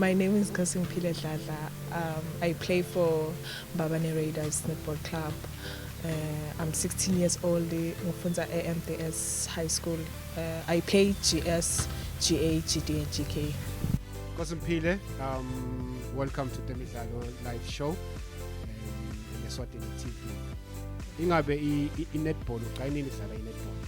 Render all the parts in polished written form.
My name is Temidlalo. I play for Babane Raiders Netball Club. I'm 16 years old. Ngifunda MTS High School. I play GS, GA, GD, and GK. Temidlalo, welcome to Temidlalo live show in Eswatini TV. Ingabe i-netball uqayini idlala i-netball?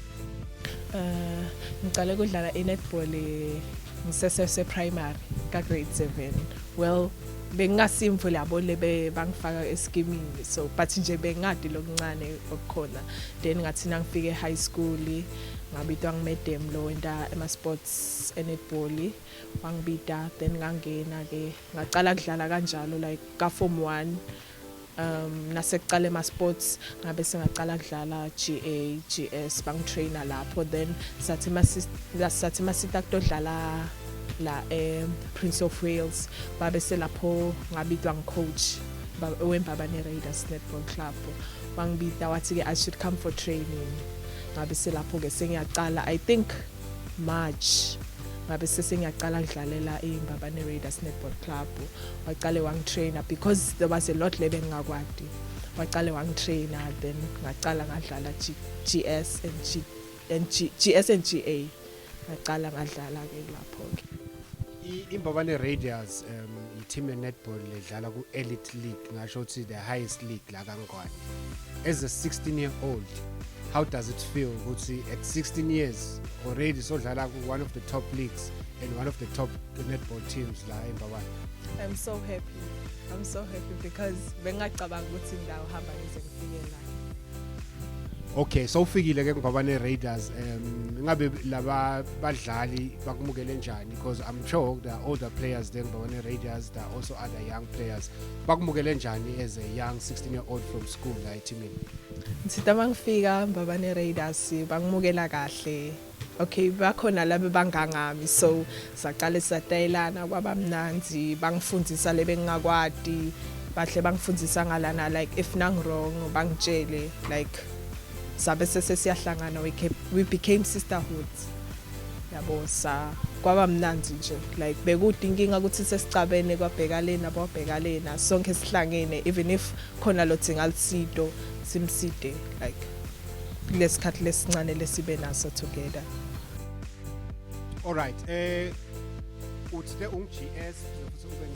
Ngiqale ukudlala i-netball ngisese primary ka grade 7. Well, bengasimvu labo lebe bangifaka eskimini, so but nje bengadi lokuncane okukhona. Then ngathi ngifike high school ngabitwa ngiMedemlo enta ema sports netball wangibita, then ngangena ke ngaqala kudlala kanjalo like ka form 1. Nasekuqala ema sports ngabe sengaqala kudlala GA, GS bangtrainer lapho, then sathi masita kudlala la Prince of Wales babe selapho ngabitwa ngicoach weMbabane Raiders Netball Club. Wangibita wathi ke I should come for training. Ngabe selapho ke sengiyaqala, I think March ngabe sesengiyaqala kudlalela iMbabane Raiders Netball Club. Waqale wangitrainer because there was a lot lebe ngingakwadi. Waqale wangitrainer, then ngaqala ngadlala GS and GA. Ngaqala ngadlala ke lapho ke. iMbabane Raiders i-team ye-netball ledlala ku-elite league, ngasho ukuthi the highest league la kaNgwane. As a 16-year-old, how does it feel ukuthi at 16 years already sodlala one of the top leagues and one of the top netball teams la eMbabane? I'm so happy because bengacabanga ukuthi ndawo hamba ngize ngifike la. Okay, so ufikile ke eMbabane Raiders, ngabe laba badlali bakumukele njani? Because I'm sure there are older players there eMbabane Raiders, there are also other young players. Bakumukele njani as a young 16-year-old from school la eTimini? Ngithi mangifika eMbabane Raiders bangimukela kahle. Okay, bakhona laba bangangami, so saqala satayelana kwabamnanzi, bangifundisa lebe ngingakwadi, bahle bangifundisa ngalana, like if nang wrong bangitshele, like sabe sesiyahlangana, we became sisterhoods. Yabo sa kwaba mnanzi nje, like bekude inkinga ukuthi sesicabene kwabheka lena babheka lena, sonke sihlangene, even if khona lo thingalisido simside, like lesikhathi lesincane lesibe naso together. All right, uthi GS futhi ube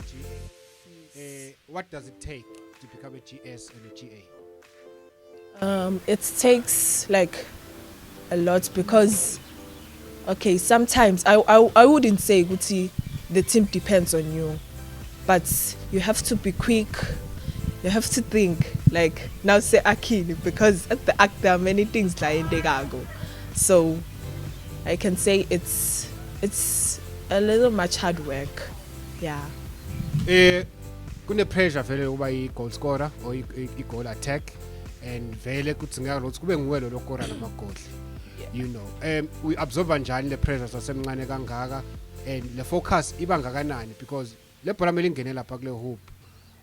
GA. What does it take to become a GS and a GA? It takes like a lot because okay, sometimes I wouldn't say Guti, the team depends on you, but you have to be quick, you have to think, like now say Akini, because at the act there are many things like in Degago. So I can say it's a little much hard work. Yeah. Kune pressure vele uba i-goal scorer or i-goal attack, and vele kuthi ngalokuthi kube nguwe lo lokora namagoli. You know, we absorb njani le pressure sasemncane kangaka, and le focus iba ngakanani because le bhola mele ingene lapha kule hoop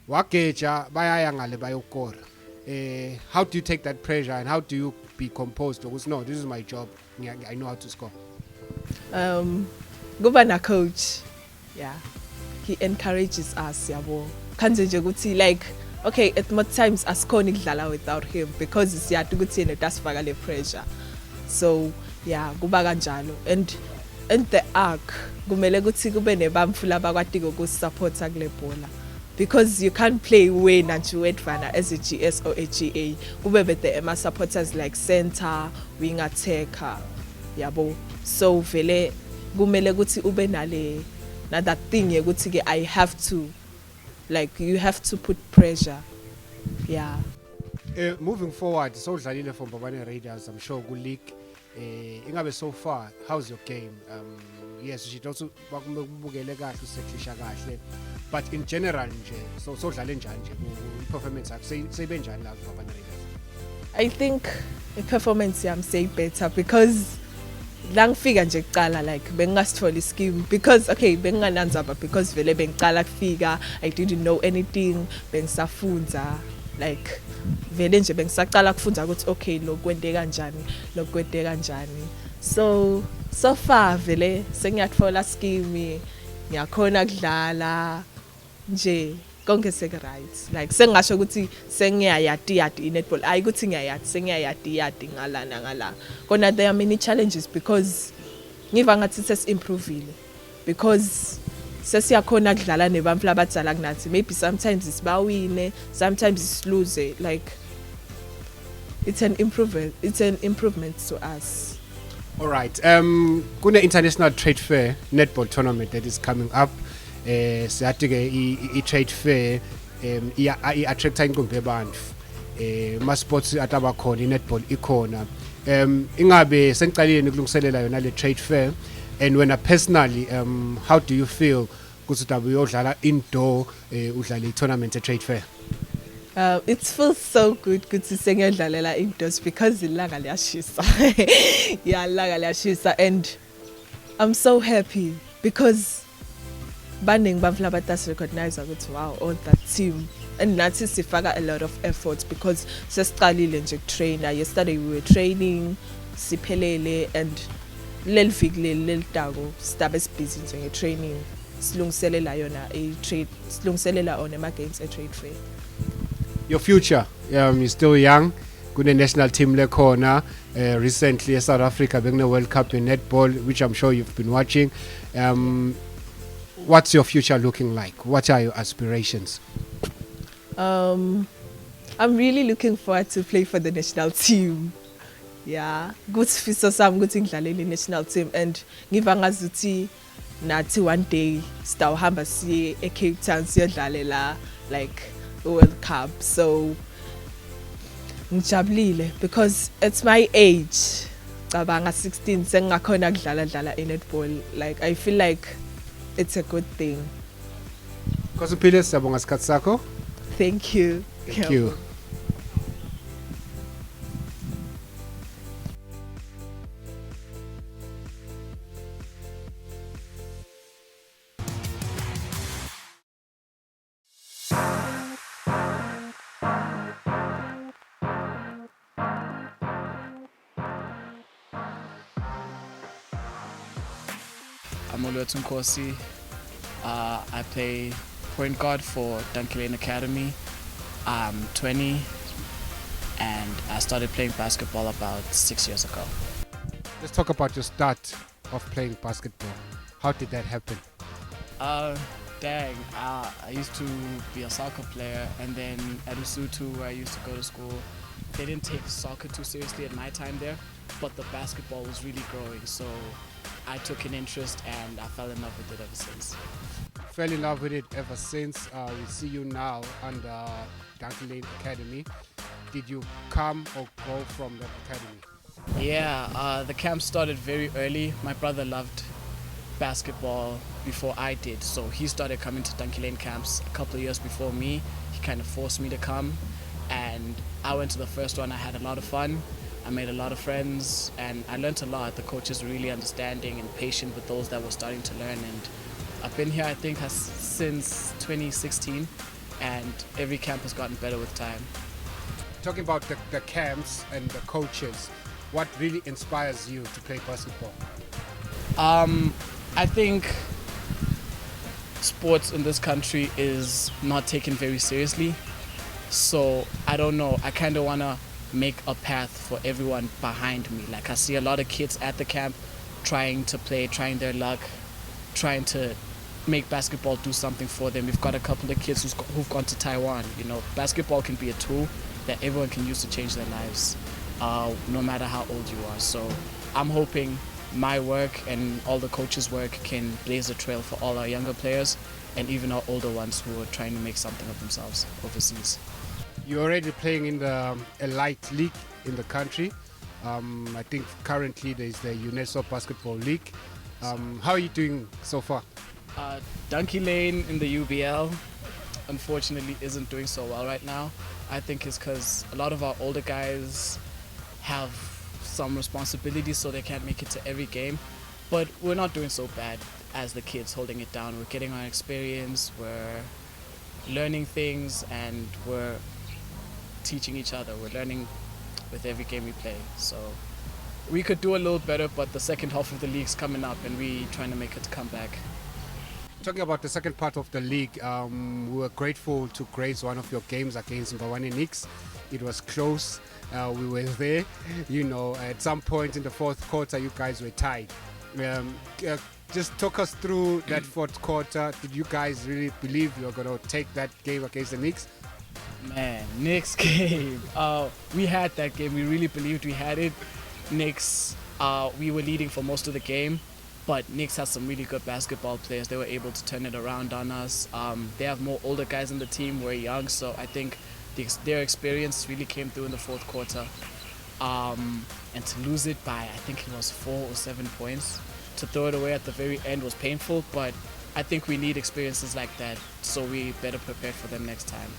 wageja bayaya ngale bayokora. How do you take that pressure and how do you be composed ukuthi no, this is my job, I know how to score? Kuba na coach, yeah, he encourages us yabo kanje nje ukuthi like okay, at most times asikhona ukudlala without him because siyade ukuthi yena dasifaka le pressure. So yeah, kuba kanjalo, and the arc kumele ukuthi kube nebamfula abakwati ukusupporta kule bhola, because you can't play win and you wait fana as a GS or a GA. Kube bete ema supporters like center, wing attacker, yabo. So vele kumele ukuthi ube nale na that thing ukuthi ke I have to, like you have to put pressure. Yeah. Moving forward, so dlalile for Mbabane Raiders, I'm sure good league. Ingabe so far, how's your game? Yes, she also bakubukele kahle useklisha kahle, but in general nje so dlale njani nje performance yakho seyibe njani la Mbabane Raiders? I think the performance yami say better because la ngifika nje kuqala like bengasithola ischeme, because okay bengingananzaba because vele bengiqala kufika, I didn't know anything, bengisafundza, like vele nje bengisaqala kufundza ukuthi okay lokwente kanjani. So far vele sengiyathola scheme, ngiyakhona kudlala nje konke sek-right like sengingasho ukuthi sengiyayadi i-netball ayi ukuthi ngiyayadi sengiyayadi ngala kona there are many challenges because ngiva ngathi sesi-improvile because sesiyakhona kudlala nebantfu labadzala kunathi maybe sometimes sibawine sometimes silose like it's an improvement to us. All right. Kune international trade fair netball tournament that is coming up. Siyathi ke I trade fair attracta inqondo ebantfu. Ma sports ataba khona I-netball ikhona. Ingabe sengicalile ukulungiselela yona le trade fair and when personally how do you feel ukuthi utabe uyodlala indoor udlala I-tournament e-trade fair? It feels so good ukuthi sengiyadlalela indoors because ilanga liyashisa. Yeah, ilanga liyashisa and I'm so happy because baningi bamfu labatasi recognize ukuthi wow all that team and nathi sifaka a lot of efforts because sesiqalile nje trainer. Yesterday we were training siphelele and leli viki leli tago sidabe busy nje nge-training silungiselela yona trade silungiselela on ema games e-trade fair. Your future, you're still young. Kune national team lekhona recently South Africa being the World Cup in netball, which I'm sure you've been watching. What's your future looking like? What are your aspirations? I'm really looking forward to play for the national team. Yeah, good fiso sam good ngidlalele national team and ngiva ngazuthi nathi one day sitawuhamba siye eCape Town siyodlalela like a World Cup. So ngijabulile because it's my age. Cabanga 16 sengakhona kudlala i-netball. Like I feel like it's a good thing. Kosiphile siyabonga isikhathi sakho. Thank you. Thank you. I'm Eswatini. I play point guard for Temidlalo Academy. I'm 20 and I started playing basketball about 6 years ago. Let's talk about your start of playing basketball. How did that happen? I used to be a soccer player, and then at Eswatini where I used to go to school, they didn't take soccer too seriously at my time there, but the basketball was really growing, so I took an interest and I fell in love with it ever since. Fell in love with it ever since. We see you now under Temidlalo Academy. Did you come or go from that academy? Yeah, the camp started very early. My brother loved basketball before I did, so he started coming to Temidlalo camps a couple of years before me. He kind of forced me to come, and I went to the first one. I had a lot of fun. I made a lot of friends and I learned a lot. The coaches were really understanding and patient with those that were starting to learn, and I've been here I think since 2016, and every camp has gotten better with time. Talking about the camps and the coaches, what really inspires you to play basketball? I think sports in this country is not taken very seriously, so I don't know, I kind of want to make a path for everyone behind me. Like I see a lot of kids at the camp trying to play, trying their luck, trying to make basketball do something for them. We've got a couple of kids who've gone to Taiwan. You know, basketball can be a tool that everyone can use to change their lives, no matter how old you are. So I'm hoping my work and all the coaches' work can blaze a trail for all our younger players and even our older ones who are trying to make something of themselves overseas. You're already playing in the elite league in the country. I think currently there's the UNESCO Basketball League. How are you doing so far? Temidlalo in the UBL unfortunately isn't doing so well right now. I think it's because a lot of our older guys have some responsibilities, so they can't make it to every game. But we're not doing so bad as the kids holding it down. We're getting our experience, we're learning things, and we're teaching each other. We're learning with every game we play. So we could do a little better, but the second half of the league's coming up and we're trying to make it come back. Talking about the second part of the league, we were grateful to grace one of your games against Mbawani Knicks. It was close. We were there. At some point in the fourth quarter, you guys were tied. Just talk us through that fourth quarter. Did you guys really believe you were going to take that game against the Knicks? Man, Knicks game. We had that game. We really believed we had it. Knicks, we were leading for most of the game, but Knicks has some really good basketball players. They were able to turn it around on us. They have more older guys in the team. We're young, so I think their experience really came through in the fourth quarter. And to lose it by, I think it was 4 or 7 points, to throw it away at the very end was painful, but I think we need experiences like that, so we better prepare for them next time.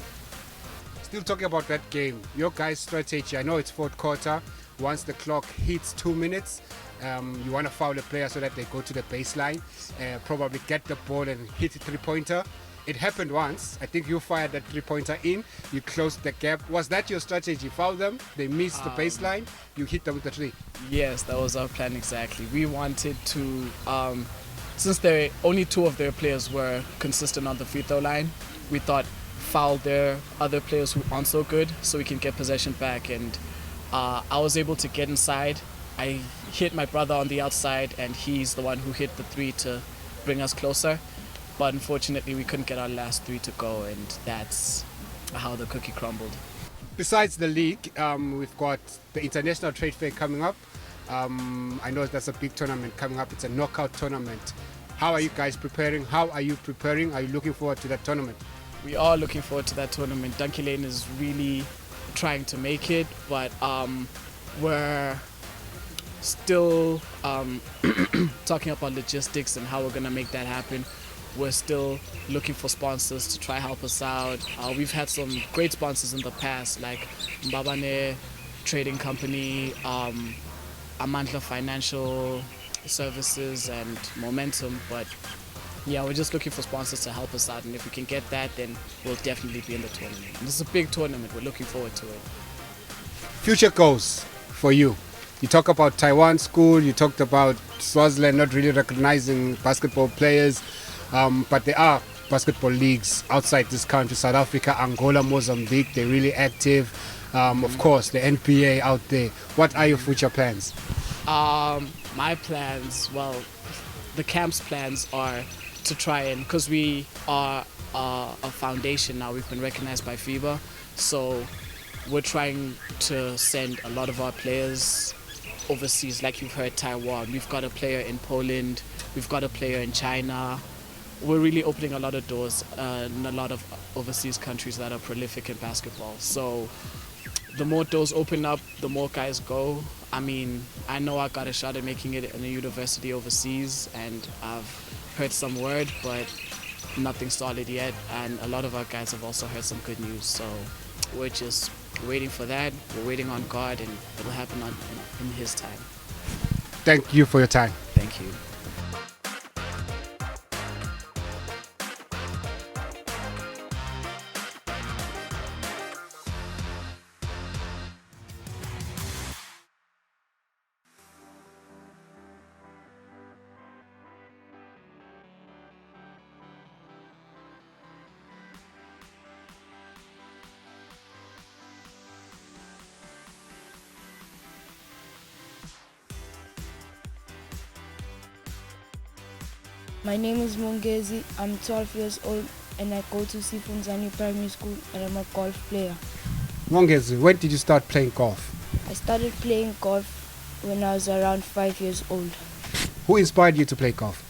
Still talking about that game, your guys' strategy, I know it's fourth quarter. Once the clock hits 2 minutes, you want to foul a player so that they go to the baseline, probably get the ball and hit a three-pointer. It happened once. I think you fired that three-pointer in, you closed the gap. Was that your strategy? Foul them, they missed the baseline, you hit them with the three? Yes, that was our plan exactly. We wanted to, since only 2 of their players were consistent on the free throw line, we thought foul their other players who aren't so good so we can get possession back. And I was able to get inside. I hit my brother on the outside and he's the one who hit the 3 to bring us closer. But unfortunately, we couldn't get our last 3 to go, and that's how the cookie crumbled. Besides the league, we've got the International Trade Fair coming up. I know that's a big tournament coming up. It's a knockout tournament. How are you guys preparing? How are you preparing? Are you looking forward to that tournament? We are looking forward to that tournament. Donkey Lane is really trying to make it, but we're still talking about logistics and how we're going to make that happen. We're still looking for sponsors to try help us out. We've had some great sponsors in the past, like Mbabane Trading Company, Amandla Financial Services, and Momentum. But yeah, we're just looking for sponsors to help us out, and if we can get that, then we'll definitely be in the tournament. And this is a big tournament. We're looking forward to it. Future goals for you. You talk about Taiwan school, you talked about Swaziland not really recognizing basketball players. But there are basketball leagues outside this country, South Africa, Angola, Mozambique, they're really active. Of course, the NBA out there. What are your future plans? My plans, well, the camp's plans are to try and, because we are a foundation now, we've been recognized by FIBA, so we're trying to send a lot of our players overseas, like you've heard, Taiwan. We've got a player in Poland, we've got a player in China. We're really opening a lot of doors in a lot of overseas countries that are prolific in basketball. So the more doors open up, the more guys go. I mean, I know I got a shot at making it in a university overseas, and I've heard some word, but nothing solid yet. And a lot of our guys have also heard some good news. So we're just waiting for that. We're waiting on God, and it'll happen in His time. Thank you for your time. Thank you. My name is Mongezi. I'm 12 years old and I go to Sifunzani Primary School and I'm a golf player. Mongezi, when did you start playing golf? I started playing golf when I was around 5 years old. Who inspired you to play golf?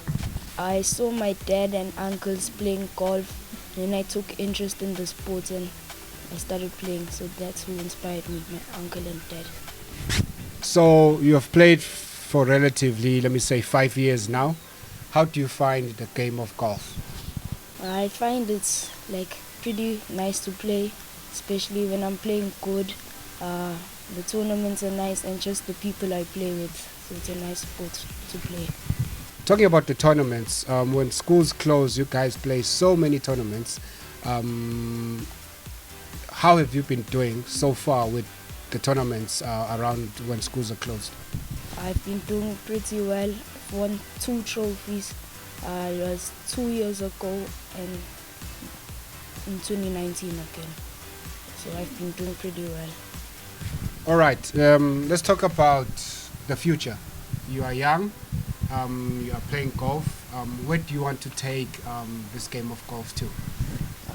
I saw my dad and uncles playing golf and I took interest in the sport and I started playing. So that's who inspired me, my uncle and dad. So you have played for relatively, let me say, 5 years now. How do you find the game of golf? I find it's like pretty nice to play, especially when I'm playing good. The tournaments are nice and just the people I play with. So it's a nice sport to play. Talking about the tournaments, when schools close, you guys play so many tournaments. How have you been doing so far with the tournaments around when schools are closed? I've been doing pretty well. I've won 2 trophies It was 2 years ago and in 2019 again. So I've been doing pretty well. All right, let's talk about the future. You are young, you are playing golf. Where do you want to take this game of golf to?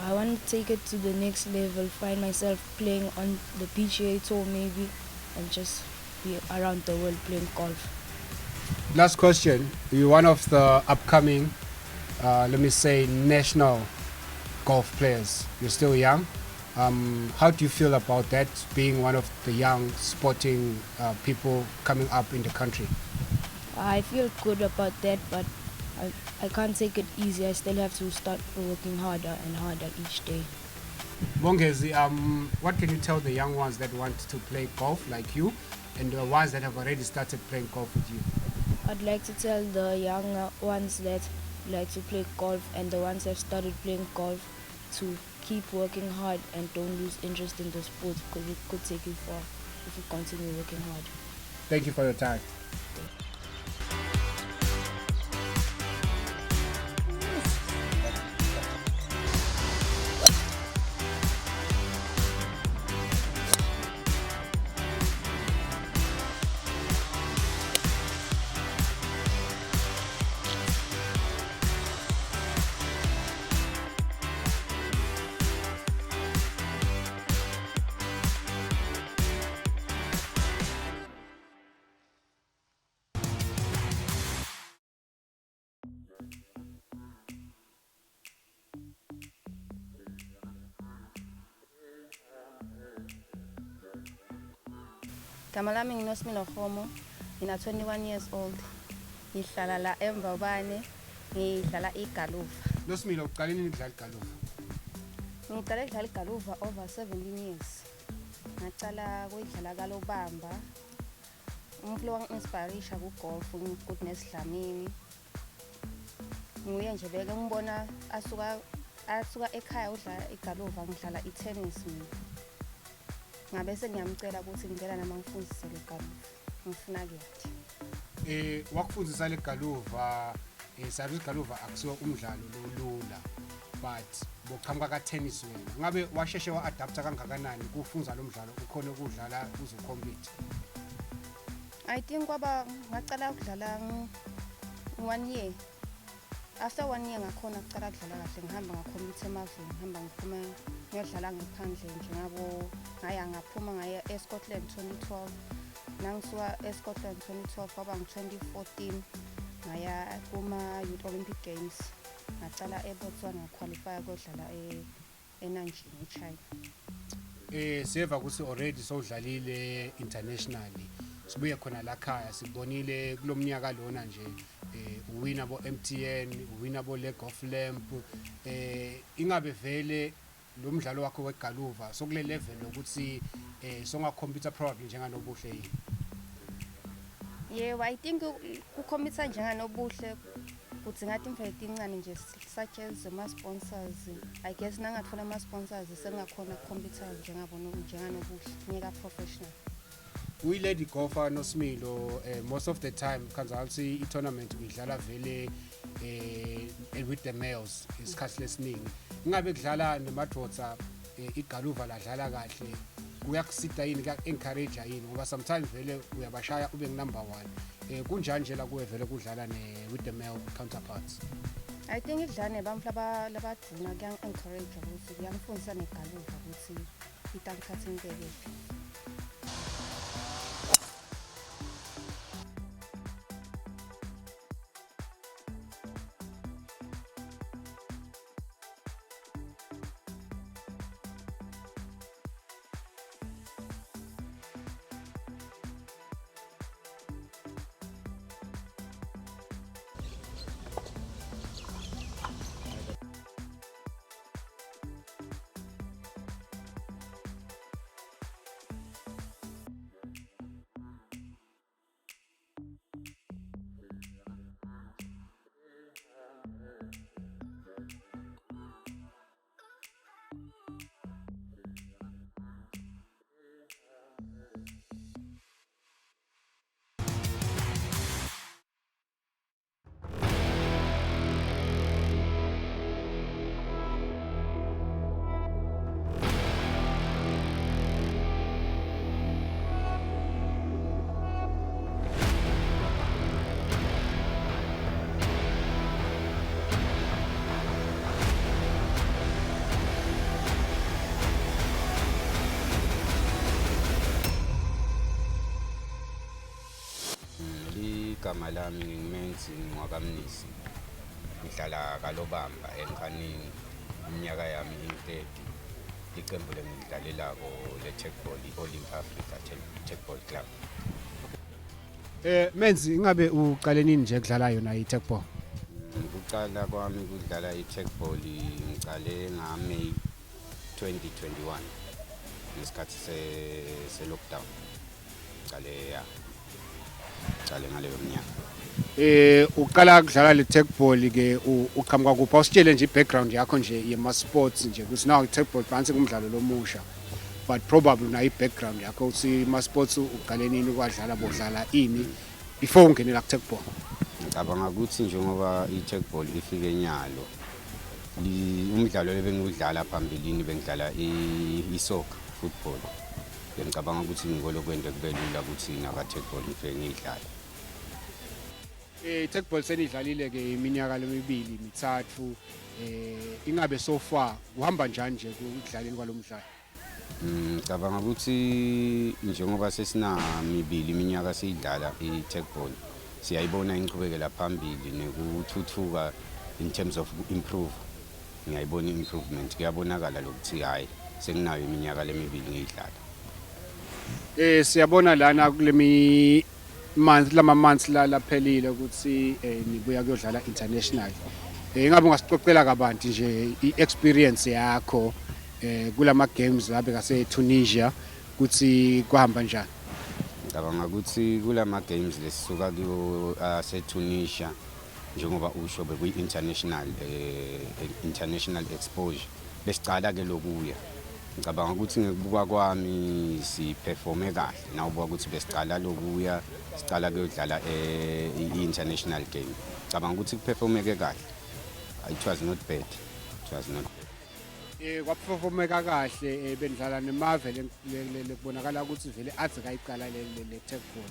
I want to take it to the next level, find myself playing on the PGA Tour maybe, and just be around the world playing golf. Last question. You're one of the upcoming, let me say, national golf players. You're still young. How do you feel about that, being one of the young sporting people coming up in the country? I feel good about that, but I can't take it easy. I still have to start working harder and harder each day. Bongezi, what can you tell the young ones that want to play golf like you, and the ones that have already started playing golf with you? I'd like to tell the young ones that like to play golf and the ones that started playing golf to keep working hard and don't lose interest in the sport, because it could take you far if you continue working hard. Thank you for your time. Gama lami ngiNosimilo Homo, ngina 21 years old. Ngihlala la eMbabane, ngidlala igalufa. Nosimilo, uqale nini ukudlala igalofu? Ngiqale ukudlala igalufa over 17 years. Ngaqala kuyidlala kalobamba. Umflo wangi-inspirisha ku-golf uGoodness Dlamini. Nguye nje beke ngibona asuka ekhaya udlala igalufa, ngidlala i-tennis mina. Ngabe sengiyamcela ukuthi ngicela nama ngifundise le galufa. Ngifuna kuyathi. Wakufundisa le galuva, sabe igaluva akusiwo umdlalo lolula, but boqhamuka ka tennis wena. Ngabe washeshe wa-adapta kangakanani kufunza lo mdlalo ukhona ukudlala uzocompete? I think kwaba ngaqala ukudlala 1 year. After 1 year ngakhona ukucala ukudlala kahle, ngihamba ngakhompetha emazweni, ngihamba ngiphuma ngiyodlala ngaphandle njengabo ngaphuma ngaya eScotland 2012. Nangisuka eScotland 2012 kwaba ngi-2014 ngaya kuma-Youth Olympic Games. Ngacala eBotswana ngaqualify kodlala eNanjing eChina. Seva ukuthi already sowudlalile internationally. Sibuye khona la khaya sibonile kulomnyaka lona nje uwina bo MTN, uwina bo Leg of Lamp. Ingabe vele lo mdlalo wakho wegaluva sokule level ukuthi songa-computer probably njenganobuhle yini? Yeah, I think ukukhompetha njenganobuhle kuthi ngathi imfethu incane nje such as ama-sponsors. I guess nangathola ama-sponsors sengakhona ukukhompetha njenganobuhle ngeka professional. Uyi-lady golfer Nosimilo, most of the time khanza ukuthi i-tournament uyidlala vele with the males isikhathi lesiningi. Ingabe kudlala nemadvodza igaluva ladlala kahle kuyakusida yini, kuya-encourage yini ngoba sometimes vele uyabashaya ube ngu-number 1. Kunjani nje la kuwe vele kudlala with the male counterparts? I think idlala nebantu labaduna kuyangi-encourage ukuthi kuyangifundisa negaluva ukuthi itangithatha inteke. igama lami ngimenzi ngwakamnisi ngihlala kalobamba enkhanini iminyaka yami i-30 iqembu lengidlalelako le-Techball i-All Africa Techball Club. Menzi ingabe uqale nini nje kudlala yona i-Techball? Ukuqala kwami kudlala i-Techball ngiqale ngaMay 2021 ngesikhathi se-lockdown. Qale ngaleyo mnyaka. Uqala kudlala le-Techball ke uqhamuka kuphi? Awusitshele nje i-background yakho nje yema-sports nje ukuthi nawo i-Techball phansi kumdlalo lomusha. But probably na i-background yakho uthi ma-sports uqale nini ukwadlala bodlala ini before ungenela ku-Techball? Ngicabanga ukuthi njengoba i-Techball ifike enyalo umdlalo lebengiwudlala phambilini bengidlala i-soccer football. Ngicabanga ukuthi ngikolokwente kube lula ukuthi naka-Techball ngifike ngidlala. I-Techball senidlalile ke iminyaka lemibili mithathu ingabe so far uhamba njani nje ukudlaleni kwalomdlalo? Ngicabanga ukuthi njengoba sesinamibili iminyaka siyidlala i-Techball siyayibona inqhubekela phambili nekuthuthuka in terms of improve. Ngiyayibona improvement kuyabonakala lokuthi hayi senginayo iminyaka lemibili ngiyidlala. Siyabona lana lama months laphelile ukuthi nibuya kuyodlala international. Ingabe ungasicocela kabanti nje i-experience yakho kulama games lapha ngase-Tunisia ukuthi kuhamba njani? Ngicabanga ukuthi kulama games lesisuka kuyo ase-Tunisia njengoba usho bekuyi-international international exposure besicala ke lokuya. Ngicabanga ukuthi ngekubuka kwami siperforme kahle nawubuka ukuthi besicala lokuya sicala kuyodlala i-international game. Ngicabanga ukuthi kuperformeke kahle. It was not bad. It was not bad. Kwaperformeka kahle bendlala nemave lekubonakala ukuthi vele athi kayiqala le-Techball.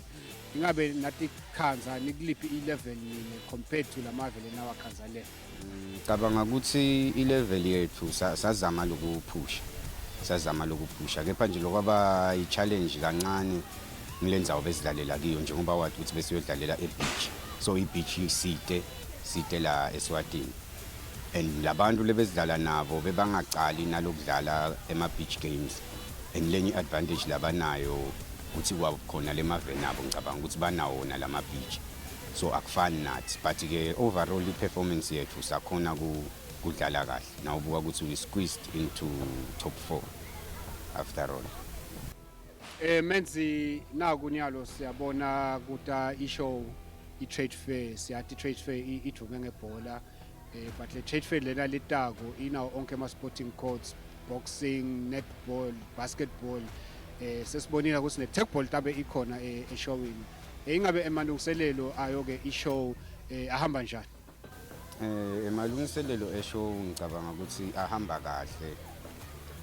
Ingabe nathi khanza nikuliphi i-level yini compared to lamave lenawa khanza le? Ngicabanga ukuthi i-level yethu sazama lokuphusha kepha nje lokwaba i-challenge kancane ngilenzawo besidlalela kiyo njengoba wathi ukuthi besiyodlalela e-beach. So i-beach site la Eswatini. And labantu lebesidlala nabo bebangacali nalokudlala ema-beach games. And lenye advantage labanayo ukuthi kwakhona lemave nabo ngicabanga ukuthi banawona lama-beach. So akufani nathi but ke overall i-performance yethu sakhona kudlala kahle. Nawubuka ukuthi we squeezed into top 4 after all. Menzi nakunyalo siyabona kuta i-show i-trade fair siyathi trade fair idume ngebhola. But le trade fair lena letako inawo onke ama-sporting courts, boxing, netball, basketball. Sesibonile ukuthi ne-Techball tabe ikhona eshowini. Ingabe emalungiselelo ayo ke i-show ahamba njani? Emalungiselelo eshow ngicabanga ukuthi ahamba kahle.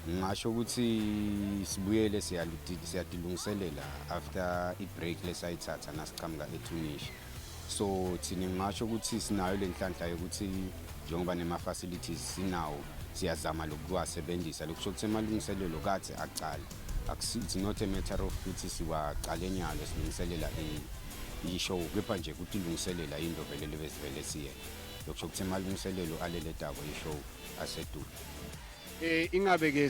Ngisho ukuthi sibuyele siyadilungiselela after i-break lesayithatha nasiqhamuka eTunisia. So thina ngisho ukuthi sinayo lenhlanhla yokuthi njengoba nema-facilities sinawo siyazama lokuwasebenzisa lokusho ukuthi emalungiselelo kathi aqala. It's not a matter of ukuthi siwaqale nyalo silungiselela i-show kepha nje ukuthi ilungiselela into vele lebesivele siye. Lokusho ukuthi emalungiselelo alele tako i-show aseduze. Ingabe ke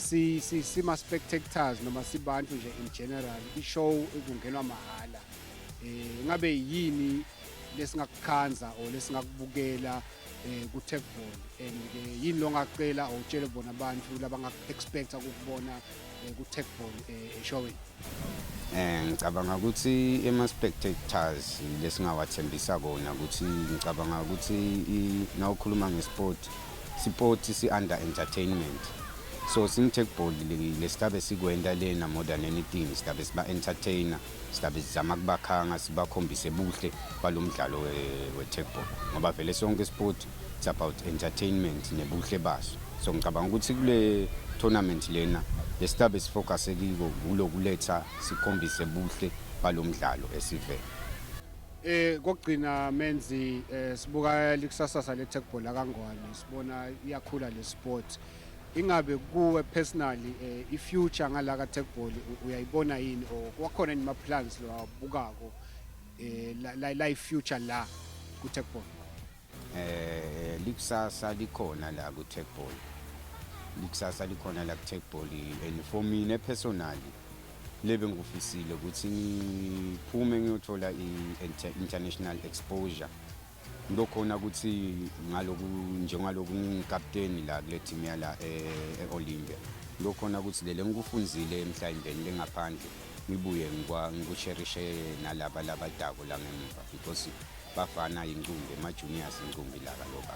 sima spectators noma sibantu nje in general i-show kungenwa mahala. Ingabe yini lesingakukhanza o lesingakubukela ku-Techball and yini longacela utshele bona abantu labanga-expecta ukubona ku-Techball eshowini? Ngicabanga ukuthi ema-spectators lesingawathembisa kona ukuthi ngicabanga ukuthi nawukhuluma ngesport si-under entertainment. So sing-Techball lesitabe sikwenda lena more than anything sitabe siba-entertainer sitabe sizama kubakhanga sibakhombise buhle balomdlalo we-Techball ngoba vele sonke sport it's about entertainment nebuhle baso. So ngicabanga ukuthi kule tournament lena lesitabe sifocus kiko kulokuletha sikhombise buhle balomdlalo esivele. Kokugcina Menzi sibuka likusasasa le-Techball akangwani sibona iyakhula le sport. Ingabe kuwe personally i-future ngala ka-Techball uyayibona yini or kwakhona nima plans lwabukako la future la ku tech ball? Likusasa likhona la ku tech ball. Likusasa likhona la ku tech ball and for me personally lebe ngufisile ukuthi ngiphume ngiyothola international exposure. Ngilokhona ukuthi ngaloku njengaloku ngingikapteni la kule team yala eOlympia. Ngilokhona ukuthi lele ngikufunzile emhlabeni lengaphandle ngibuye ngikucherishe nalaba labadako la ngemva because bafana ingcumbi ama juniors ingcumbi la kaloba.